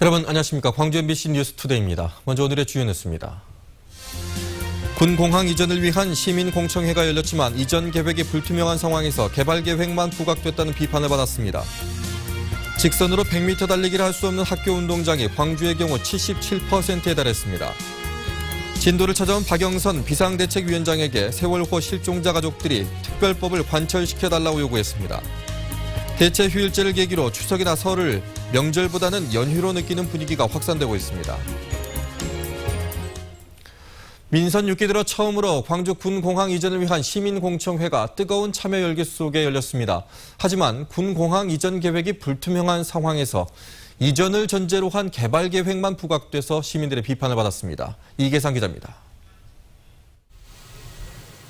여러분 안녕하십니까. 광주 MBC 뉴스투데이입니다. 먼저 오늘의 주요 뉴스입니다. 군공항 이전을 위한 시민공청회가 열렸지만 이전 계획이 불투명한 상황에서 개발 계획만 부각됐다는 비판을 받았습니다. 직선으로 100m 달리기를 할 수 없는 학교 운동장이 광주의 경우 77%에 달했습니다. 진도를 찾아온 박영선 비상대책위원장에게 세월호 실종자 가족들이 특별법을 관철시켜달라고 요구했습니다. 대체 휴일제를 계기로 추석이나 설을 명절보다는 연휴로 느끼는 분위기가 확산되고 있습니다. 민선 6기 들어 처음으로 광주 군공항 이전을 위한 시민공청회가 뜨거운 참여 열기 속에 열렸습니다. 하지만 군공항 이전 계획이 불투명한 상황에서 이전을 전제로 한 개발 계획만 부각돼서 시민들의 비판을 받았습니다. 이계상 기자입니다.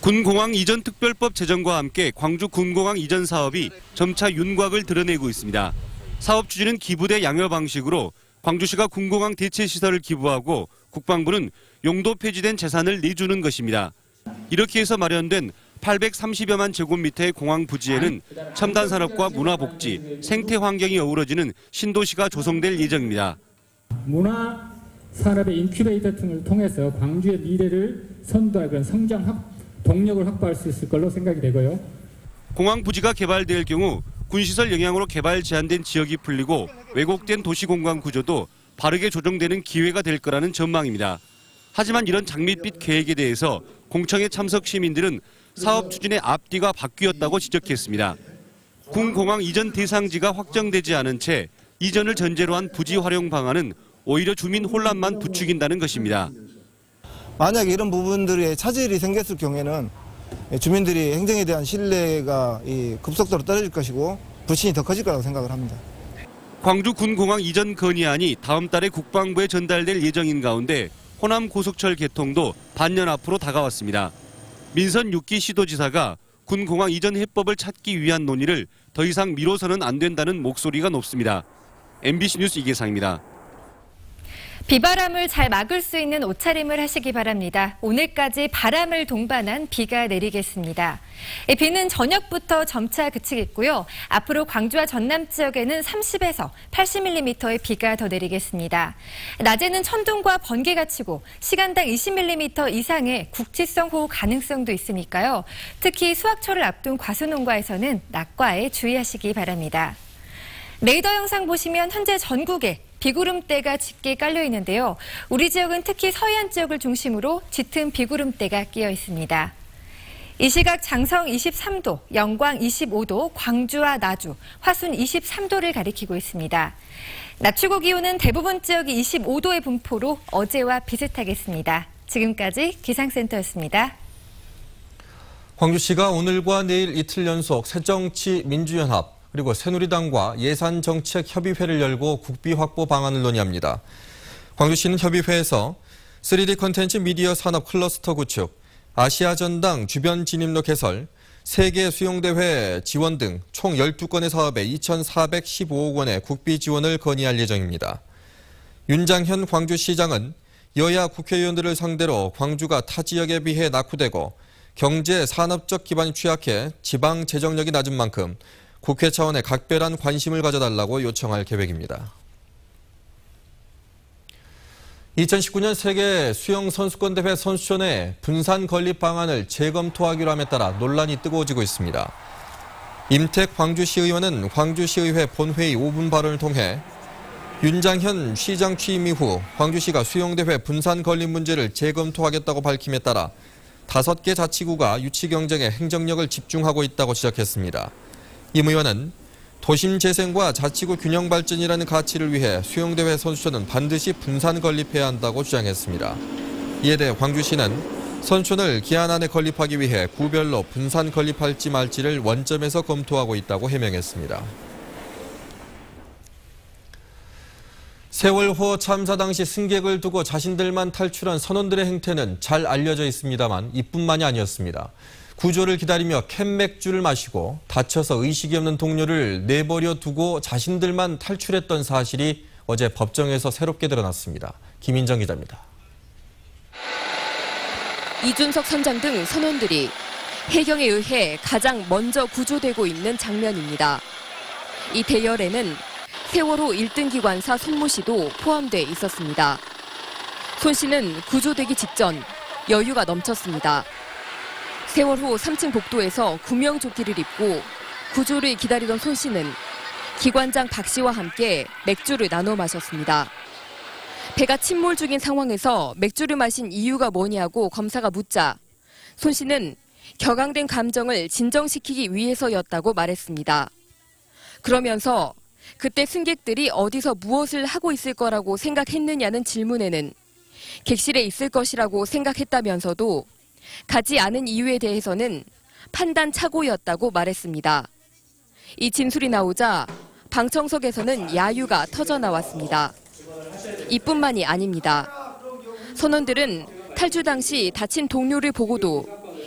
군공항 이전 특별법 제정과 함께 광주 군공항 이전 사업이 점차 윤곽을 드러내고 있습니다. 사업 추진은 기부대 양열 방식으로 광주시가 군공항 대체 시설을 기부하고 국방부는 용도 폐지된 재산을 내주는 것입니다. 이렇게 해서 마련된 830여만 제곱미터의 공항 부지에는 첨단 산업과 문화복지, 생태 환경이 어우러지는 신도시가 조성될 예정입니다. 문화 산업의 인큐베이터 등을 통해서 광주의 미래를 선도할 그런 성장 동력을 확보할 수 있을 걸로 생각이 되고요. 공항 부지가 개발될 경우 군시설 영향으로 개발 제한된 지역이 풀리고 왜곡된 도시공간 구조도 바르게 조정되는 기회가 될 거라는 전망입니다. 하지만 이런 장밋빛 계획에 대해서 공청회 참석 시민들은 사업 추진의 앞뒤가 바뀌었다고 지적했습니다. 군공항 이전 대상지가 확정되지 않은 채 이전을 전제로 한 부지 활용 방안은 오히려 주민 혼란만 부추긴다는 것입니다. 만약에 이런 부분들에 차질이 생겼을 경우에는 주민들이 행정에 대한 신뢰가 급속도로 떨어질 것이고 불신이 더 커질 거라고 생각을 합니다. 광주 군공항 이전 건의안이 다음 달에 국방부에 전달될 예정인 가운데 호남 고속철 개통도 반년 앞으로 다가왔습니다. 민선 6기 시도지사가 군공항 이전 해법을 찾기 위한 논의를 더 이상 미뤄서는 안 된다는 목소리가 높습니다. MBC 뉴스 이계상입니다. 비바람을 잘 막을 수 있는 옷차림을 하시기 바랍니다. 오늘까지 바람을 동반한 비가 내리겠습니다. 비는 저녁부터 점차 그치겠고요. 앞으로 광주와 전남 지역에는 30에서 80mm의 비가 더 내리겠습니다. 낮에는 천둥과 번개가 치고 시간당 20mm 이상의 국지성 호우 가능성도 있으니까요. 특히 수확철을 앞둔 과수농가에서는 낙과에 주의하시기 바랍니다. 레이더 영상 보시면 현재 전국에 비구름대가 짙게 깔려 있는데요. 우리 지역은 특히 서해안 지역을 중심으로 짙은 비구름대가 끼어 있습니다. 이 시각 장성 23도, 영광 25도, 광주와 나주, 화순 23도를 가리키고 있습니다. 낮 최고 기온은 대부분 지역이 25도의 분포로 어제와 비슷하겠습니다. 지금까지 기상센터였습니다. 광주시가 오늘과 내일 이틀 연속 새정치민주연합 그리고 새누리당과 예산정책협의회를 열고 국비 확보 방안을 논의합니다. 광주시는 협의회에서 3D 콘텐츠 미디어 산업 클러스터 구축, 아시아 전당 주변 진입로 개설, 세계 수영대회 지원 등 총 12건의 사업에 2,415억 원의 국비 지원을 건의할 예정입니다. 윤장현 광주시장은 여야 국회의원들을 상대로 광주가 타 지역에 비해 낙후되고 경제 산업적 기반이 취약해 지방 재정력이 낮은 만큼 국회 차원의 각별한 관심을 가져달라고 요청할 계획입니다. 2019년 세계 수영선수권대회 선수촌의 분산 건립 방안을 재검토하기로 함에 따라 논란이 뜨거워지고 있습니다. 임택 광주시 의원은 광주시의회 본회의 5분 발언을 통해 윤장현 시장 취임 이후 광주시가 수영대회 분산 건립 문제를 재검토하겠다고 밝힘에 따라 5개 자치구가 유치 경쟁에 행정력을 집중하고 있다고 지적했습니다. 임 의원은 도심 재생과 자치구 균형 발전이라는 가치를 위해 수영대회 선수촌은 반드시 분산 건립해야 한다고 주장했습니다. 이에 대해 광주시는 선수촌을 기한 안에 건립하기 위해 구별로 분산 건립할지 말지를 원점에서 검토하고 있다고 해명했습니다. 세월호 참사 당시 승객을 두고 자신들만 탈출한 선원들의 행태는 잘 알려져 있습니다만 이뿐만이 아니었습니다. 구조를 기다리며 캔맥주를 마시고 다쳐서 의식이 없는 동료를 내버려 두고 자신들만 탈출했던 사실이 어제 법정에서 새롭게 드러났습니다. 김인정 기자입니다. 이준석 선장 등 선원들이 해경에 의해 가장 먼저 구조되고 있는 장면입니다. 이 대열에는 세월호 1등 기관사 손모 씨도 포함돼 있었습니다. 손 씨는 구조되기 직전 여유가 넘쳤습니다. 세월호 3층 복도에서 구명조끼를 입고 구조를 기다리던 손 씨는 기관장 박 씨와 함께 맥주를 나눠 마셨습니다. 배가 침몰 중인 상황에서 맥주를 마신 이유가 뭐냐고 검사가 묻자 손 씨는 격앙된 감정을 진정시키기 위해서였다고 말했습니다. 그러면서 그때 승객들이 어디서 무엇을 하고 있을 거라고 생각했느냐는 질문에는 객실에 있을 것이라고 생각했다면서도 가지 않은 이유에 대해서는 판단 착오였다고 말했습니다. 이 진술이 나오자 방청석에서는 야유가 터져나왔습니다. 이뿐만이 아닙니다. 선원들은 탈출 당시 다친 동료를 보고도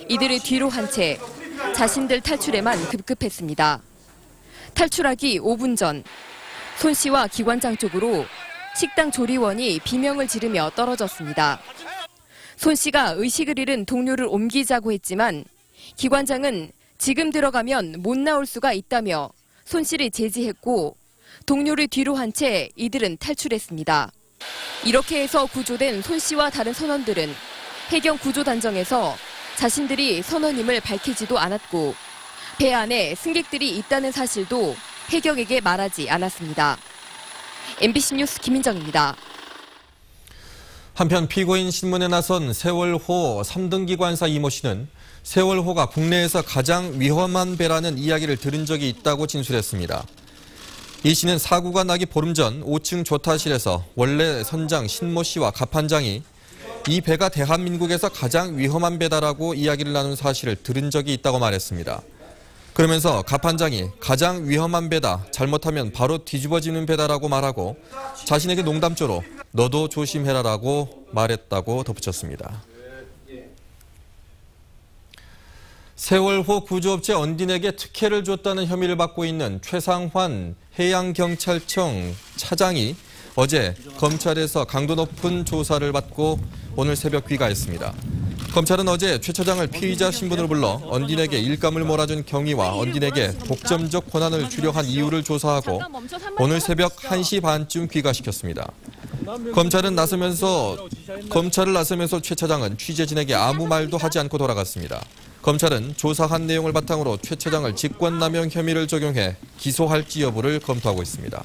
이들을 뒤로 한 채 자신들 탈출에만 급급했습니다. 탈출하기 5분 전 손 씨와 기관장 쪽으로 식당 조리원이 비명을 지르며 떨어졌습니다. 손 씨가 의식을 잃은 동료를 옮기자고 했지만 기관장은 지금 들어가면 못 나올 수가 있다며 손 씨를 제지했고 동료를 뒤로 한 채 이들은 탈출했습니다. 이렇게 해서 구조된 손 씨와 다른 선원들은 해경 구조단정에서 자신들이 선원임을 밝히지도 않았고 배 안에 승객들이 있다는 사실도 해경에게 말하지 않았습니다. MBC 뉴스 김민정입니다. 한편 피고인 신문에 나선 세월호 3등 기관사 이모 씨는 세월호가 국내에서 가장 위험한 배라는 이야기를 들은 적이 있다고 진술했습니다. 이 씨는 사고가 나기 보름 전 5층 조타실에서 원래 선장 신모 씨와 갑판장이 이 배가 대한민국에서 가장 위험한 배다라고 이야기를 나눈 사실을 들은 적이 있다고 말했습니다. 그러면서 갑판장이 가장 위험한 배다, 잘못하면 바로 뒤집어지는 배다라고 말하고 자신에게 농담조로 너도 조심해라라고 말했다고 덧붙였습니다. 세월호 구조업체 언딘에게 특혜를 줬다는 혐의를 받고 있는 최상환 해양경찰청 차장이 어제 검찰에서 강도 높은 조사를 받고 오늘 새벽 귀가했습니다. 검찰은 어제 최 차장을 피의자 신분으로 불러 언딘에게 일감을 몰아준 경위와 언딘에게 독점적 권한을 주려 한 이유를 조사하고 오늘 새벽 1시 반쯤 귀가시켰습니다. 검찰을 나서면서 최 차장은 취재진에게 아무 말도 하지 않고 돌아갔습니다. 검찰은 조사한 내용을 바탕으로 최 차장을 직권남용 혐의를 적용해 기소할지 여부를 검토하고 있습니다.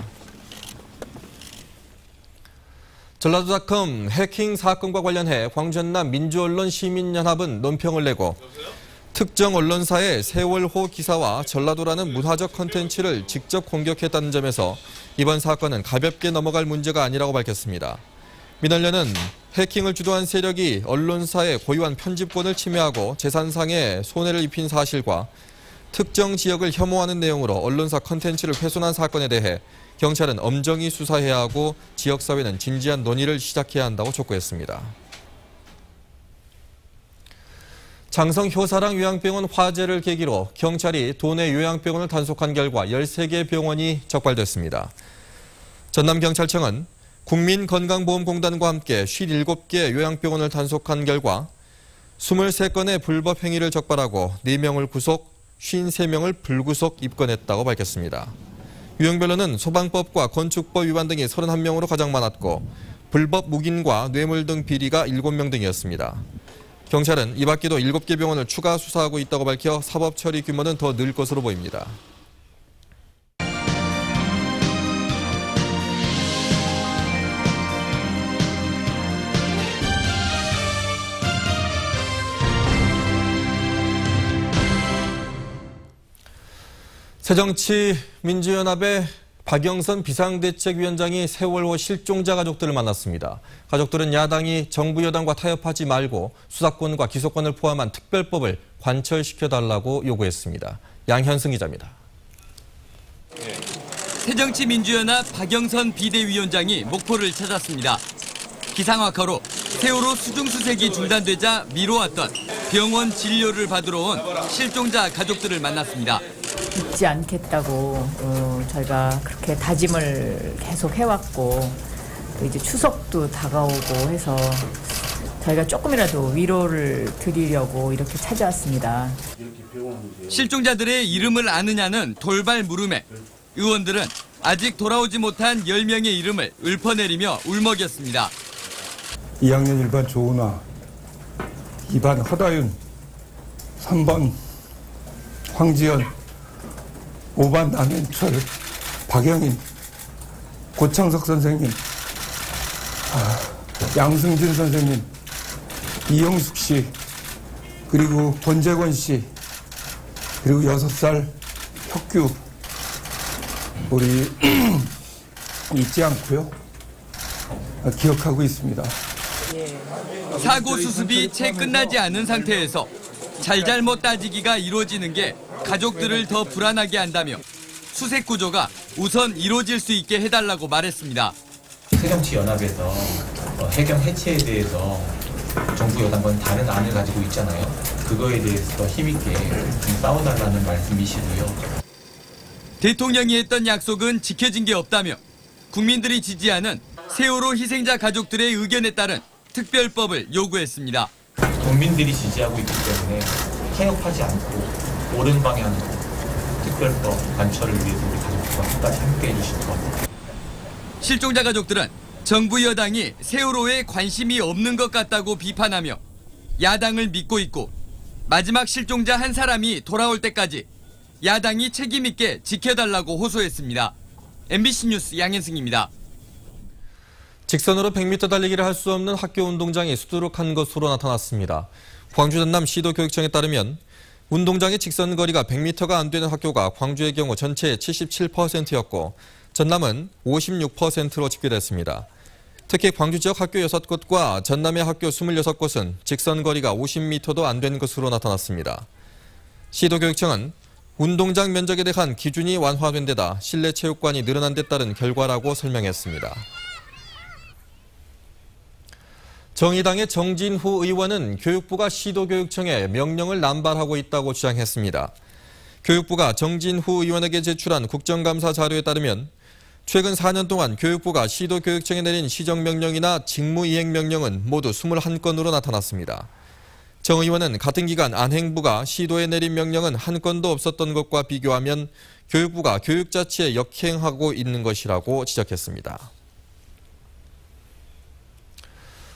전라도닷컴 해킹 사건과 관련해 광전남 민주언론 시민연합은 논평을 내고 특정 언론사의 세월호 기사와 전라도라는 문화적 콘텐츠를 직접 공격했다는 점에서 이번 사건은 가볍게 넘어갈 문제가 아니라고 밝혔습니다. 민언련은 해킹을 주도한 세력이 언론사의 고유한 편집권을 침해하고 재산상의 손해를 입힌 사실과 특정 지역을 혐오하는 내용으로 언론사 콘텐츠를 훼손한 사건에 대해 경찰은 엄정히 수사해야 하고 지역사회는 진지한 논의를 시작해야 한다고 촉구했습니다. 장성 효사랑 요양병원 화재를 계기로 경찰이 도내 요양병원을 단속한 결과 13개 병원이 적발됐습니다. 전남경찰청은 국민건강보험공단과 함께 57개 요양병원을 단속한 결과 23건의 불법 행위를 적발하고 4명을 구속, 53명을 불구속 입건했다고 밝혔습니다. 유형별로는 소방법과 건축법 위반 등이 31명으로 가장 많았고 불법 묵인과 뇌물 등 비리가 7명 등이었습니다. 경찰은 이 밖에도 7개 병원을 추가 수사하고 있다고 밝혀 사법 처리 규모는 더 늘 것으로 보입니다. 새정치민주연합의 박영선 비상대책위원장이 세월호 실종자 가족들을 만났습니다. 가족들은 야당이 정부 여당과 타협하지 말고 수사권과 기소권을 포함한 특별법을 관철시켜달라고 요구했습니다. 양현승 기자입니다. 새정치민주연합 박영선 비대위원장이 목포를 찾았습니다. 기상 악화로 세월호 수중수색이 중단되자 미뤄왔던 병원 진료를 받으러 온 실종자 가족들을 만났습니다. 잊지 않겠다고 저희가 그렇게 다짐을 계속 해왔고 또 이제 추석도 다가오고 해서 저희가 조금이라도 위로를 드리려고 이렇게 찾아왔습니다. 실종자들의 이름을 아느냐는 돌발 물음에 의원들은 아직 돌아오지 못한 10명의 이름을 읊어내리며 울먹였습니다. 2학년 1반 조은아, 2반 허다윤, 3번 황지연, 5반 남현철, 박영인, 고창석 선생님, 양승진 선생님, 이영숙 씨, 그리고 권재권 씨, 그리고 6살 혁규, 우리 잊지 않고요. 기억하고 있습니다. 사고 수습이 채 끝나지 않은 상태에서 잘잘못 따지기가 이루어지는 게 가족들을 더 불안하게 한다며 수색 구조가 우선 이루어질 수 있게 해달라고 말했습니다. 새정치연합에서 해경 해체에 대해서 정부 여당과는 다른 안을 가지고 있잖아요. 그거에 대해서 더 힘있게 좀 싸워달라는 말씀이시고요. 대통령이 했던 약속은 지켜진 게 없다며 국민들이 지지하는 세월호 희생자 가족들의 의견에 따른 특별법을 요구했습니다. 국민들이 지지하고 있기 때문에 타협하지 않고 옳은 방향으로 특별법 관철을 위해서 우리 가족들과 끝까지 함께해 주실 겁니다. 실종자 가족들은 정부 여당이 세월호에 관심이 없는 것 같다고 비판하며 야당을 믿고 있고 마지막 실종자 한 사람이 돌아올 때까지 야당이 책임 있게 지켜달라고 호소했습니다. MBC 뉴스 양현승입니다. 직선으로 100m 달리기를 할 수 없는 학교 운동장이 수두룩한 것으로 나타났습니다. 광주 전남 시도교육청에 따르면 운동장의 직선 거리가 100m가 안 되는 학교가 광주의 경우 전체의 77%였고 전남은 56%로 집계됐습니다. 특히 광주 지역 학교 6곳과 전남의 학교 26곳은 직선 거리가 50m도 안 된 것으로 나타났습니다. 시도교육청은 운동장 면적에 대한 기준이 완화된 데다 실내 체육관이 늘어난 데 따른 결과라고 설명했습니다. 정의당의 정진후 의원은 교육부가 시도교육청에 명령을 남발하고 있다고 주장했습니다. 교육부가 정진후 의원에게 제출한 국정감사 자료에 따르면 최근 4년 동안 교육부가 시도교육청에 내린 시정명령이나 직무이행명령은 모두 21건으로 나타났습니다. 정 의원은 같은 기간 안행부가 시도에 내린 명령은 한 건도 없었던 것과 비교하면 교육부가 교육자치에 역행하고 있는 것이라고 지적했습니다.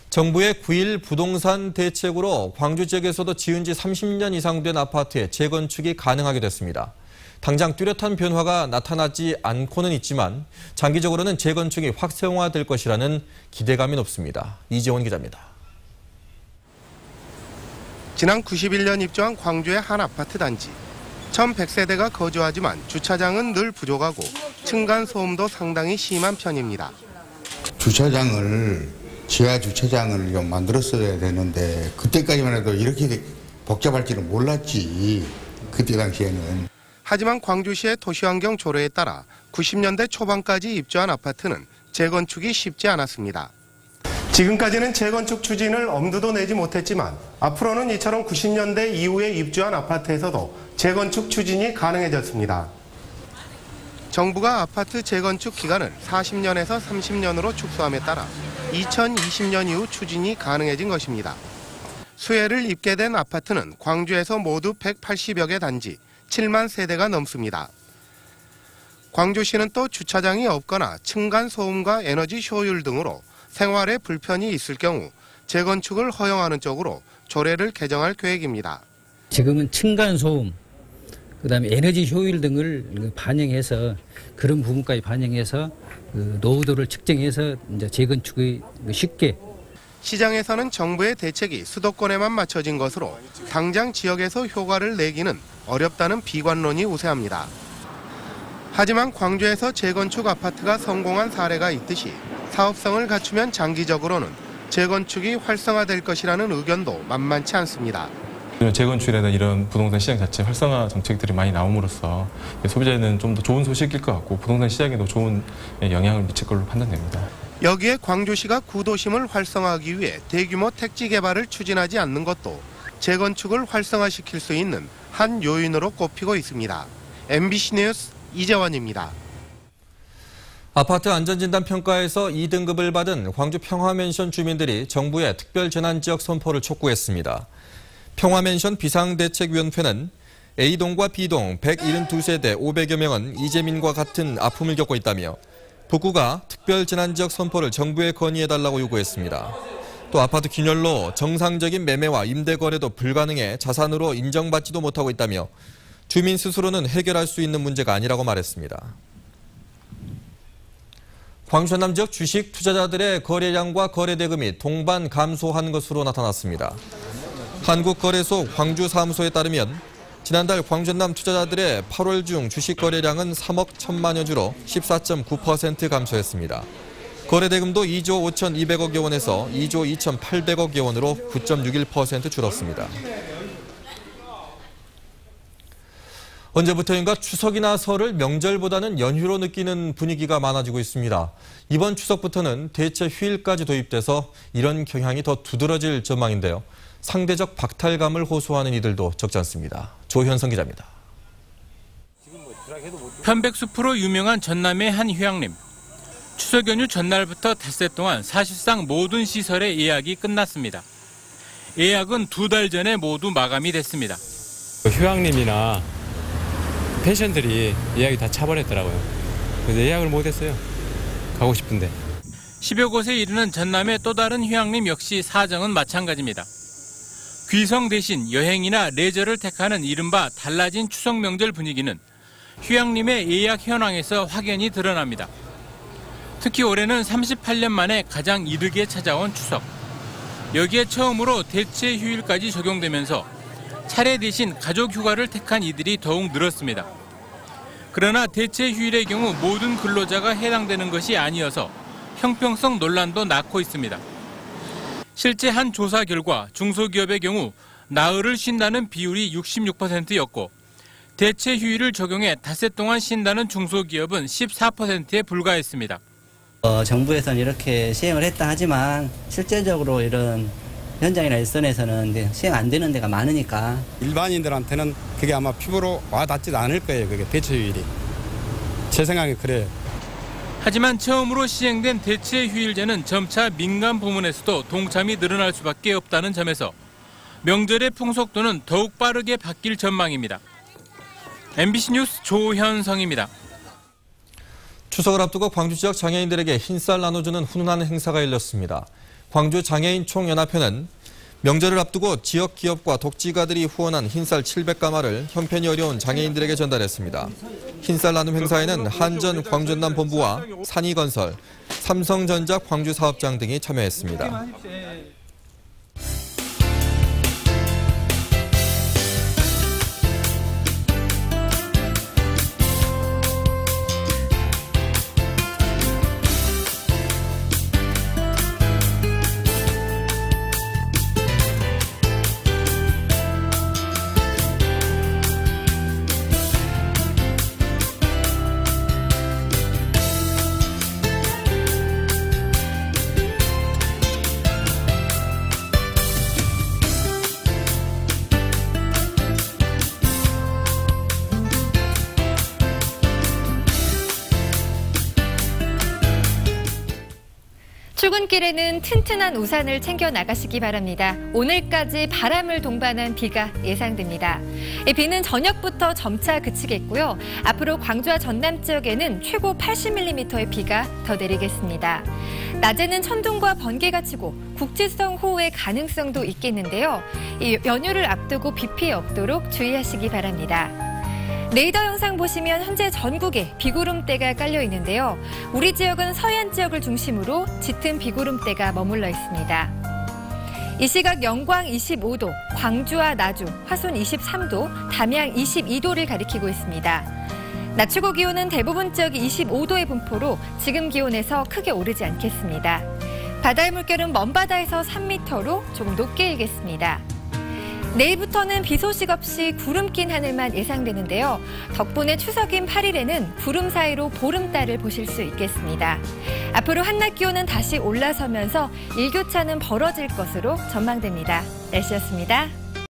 정부의 9.1 부동산 대책으로 광주 지역에서도 지은 지 30년 이상 된 아파트의 재건축이 가능하게 됐습니다. 당장 뚜렷한 변화가 나타나지 않고는 있지만 장기적으로는 재건축이 활성화될 것이라는 기대감이 높습니다. 이재원 기자입니다. 지난 91년 입주한 광주의 한 아파트 단지. 1,100세대가 거주하지만 주차장은 늘 부족하고 층간 소음도 상당히 심한 편입니다. 지하 주차장을 좀 만들었어야 되는데 그때까지만 해도 이렇게 복잡할 줄은 몰랐지. 그때 당시에는. 하지만 광주시의 도시환경 조례에 따라 90년대 초반까지 입주한 아파트는 재건축이 쉽지 않았습니다. 지금까지는 재건축 추진을 엄두도 내지 못했지만 앞으로는 이처럼 90년대 이후에 입주한 아파트에서도 재건축 추진이 가능해졌습니다. 정부가 아파트 재건축 기간을 40년에서 30년으로 축소함에 따라 2020년 이후 추진이 가능해진 것입니다. 수혜를 입게 된 아파트는 광주에서 모두 180여 개 단지 7만 세대가 넘습니다. 광주시는 또 주차장이 없거나 층간 소음과 에너지 효율 등으로 생활에 불편이 있을 경우 재건축을 허용하는 쪽으로 조례를 개정할 계획입니다. 지금은 층간 소음, 그다음에 에너지 효율 등을 반영해서 그런 부분까지 반영해서 노후도를 측정해서 이제 재건축이 쉽게. 시장에서는 정부의 대책이 수도권에만 맞춰진 것으로 당장 지역에서 효과를 내기는 어렵다는 비관론이 우세합니다. 하지만 광주에서 재건축 아파트가 성공한 사례가 있듯이 사업성을 갖추면 장기적으로는 재건축이 활성화될 것이라는 의견도 만만치 않습니다. 재건축이라는 이런 부동산 시장 자체 활성화 정책들이 많이 나옴으로써 소비자에는 좀 더 좋은 소식일 것 같고 부동산 시장에도 좋은 영향을 미칠 걸로 판단됩니다. 여기에 광주시가 구도심을 활성화하기 위해 대규모 택지 개발을 추진하지 않는 것도 재건축을 활성화시킬 수 있는 한 요인으로 꼽히고 있습니다. MBC 뉴스 이재원입니다. 아파트 안전진단 평가에서 2등급을 받은 광주 평화맨션 주민들이 정부의 특별재난지역 선포를 촉구했습니다. 평화맨션 비상대책위원회는 A동과 B동 172세대 500여 명은 이재민과 같은 아픔을 겪고 있다며 북구가 특별재난지역 선포를 정부에 건의해달라고 요구했습니다. 또 아파트 균열로 정상적인 매매와 임대 거래도 불가능해 자산으로 인정받지도 못하고 있다며 주민 스스로는 해결할 수 있는 문제가 아니라고 말했습니다. 광주 전남 지역 주식 투자자들의 거래량과 거래 대금이 동반 감소한 것으로 나타났습니다. 한국거래소 광주사무소에 따르면 지난달 광주 전남 투자자들의 8월 중 주식 거래량은 3억 1천만여 주로 14.9% 감소했습니다. 거래 대금도 2조 5,200억여 원에서 2조 2,800억여 원으로 9.61% 줄었습니다. 언제부터인가 추석이나 설을 명절보다는 연휴로 느끼는 분위기가 많아지고 있습니다. 이번 추석부터는 대체 휴일까지 도입돼서 이런 경향이 더 두드러질 전망인데요. 상대적 박탈감을 호소하는 이들도 적지 않습니다. 조현성 기자입니다. 편백숲으로 유명한 전남의 한 휴양림. 추석 연휴 전날부터 닷새 동안 사실상 모든 시설의 예약이 끝났습니다. 예약은 2달 전에 모두 마감이 됐습니다. 휴양림이나 펜션들이 예약이 다 차버렸더라고요. 그래서 예약을 못했어요. 가고 싶은데. 10여 곳에 이르는 전남의 또 다른 휴양림 역시 사정은 마찬가지입니다. 귀성 대신 여행이나 레저를 택하는 이른바 달라진 추석 명절 분위기는 휴양림의 예약 현황에서 확연히 드러납니다. 특히 올해는 38년 만에 가장 이르게 찾아온 추석. 여기에 처음으로 대체 휴일까지 적용되면서 차례 대신 가족 휴가를 택한 이들이 더욱 늘었습니다. 그러나 대체 휴일의 경우 모든 근로자가 해당되는 것이 아니어서 형평성 논란도 낳고 있습니다. 실제 한 조사 결과 중소기업의 경우 나흘을 쉰다는 비율이 66%였고 대체 휴일을 적용해 닷새 동안 쉰다는 중소기업은 14%에 불과했습니다. 정부에서는 이렇게 시행을 했다 하지만 실제적으로 이런 현장이나 일선에서는 시행 안 되는 데가 많으니까 일반인들한테는 그게 아마 피부로 와닿지도 않을 거예요. 그게 대체 휴일이. 제 생각에 그래요. 하지만 처음으로 시행된 대체 휴일제는 점차 민간 부문에서도 동참이 늘어날 수밖에 없다는 점에서 명절의 풍속도는 더욱 빠르게 바뀔 전망입니다. MBC 뉴스 조현성입니다. 추석을 앞두고 광주 지역 장애인들에게 흰쌀 나눠주는 훈훈한 행사가 열렸습니다. 광주 장애인 총연합회는 명절을 앞두고 지역 기업과 독지가들이 후원한 흰쌀 700가마를 형편이 어려운 장애인들에게 전달했습니다. 흰쌀 나눔 행사에는 한전 광전남 본부와 산이건설, 삼성전자 광주 사업장 등이 참여했습니다. 출근길에는 튼튼한 우산을 챙겨 나가시기 바랍니다. 오늘까지 바람을 동반한 비가 예상됩니다. 비는 저녁부터 점차 그치겠고요. 앞으로 광주와 전남 지역에는 최고 80mm의 비가 더 내리겠습니다. 낮에는 천둥과 번개가 치고 국지성 호우의 가능성도 있겠는데요. 이 연휴를 앞두고 비 피해 없도록 주의하시기 바랍니다. 레이더 영상 보시면 현재 전국에 비구름대가 깔려 있는데요. 우리 지역은 서해안 지역을 중심으로 짙은 비구름대가 머물러 있습니다. 이 시각 영광 25도, 광주와 나주, 화순 23도, 담양 22도를 가리키고 있습니다. 낮 최고 기온은 대부분 지역이 25도의 분포로 지금 기온에서 크게 오르지 않겠습니다. 바다의 물결은 먼바다에서 3m로 조금 높게 일겠습니다. 내일부터는 비 소식 없이 구름 낀 하늘만 예상되는데요. 덕분에 추석인 8일에는 구름 사이로 보름달을 보실 수 있겠습니다. 앞으로 한낮 기온은 다시 올라서면서 일교차는 벌어질 것으로 전망됩니다. 날씨였습니다.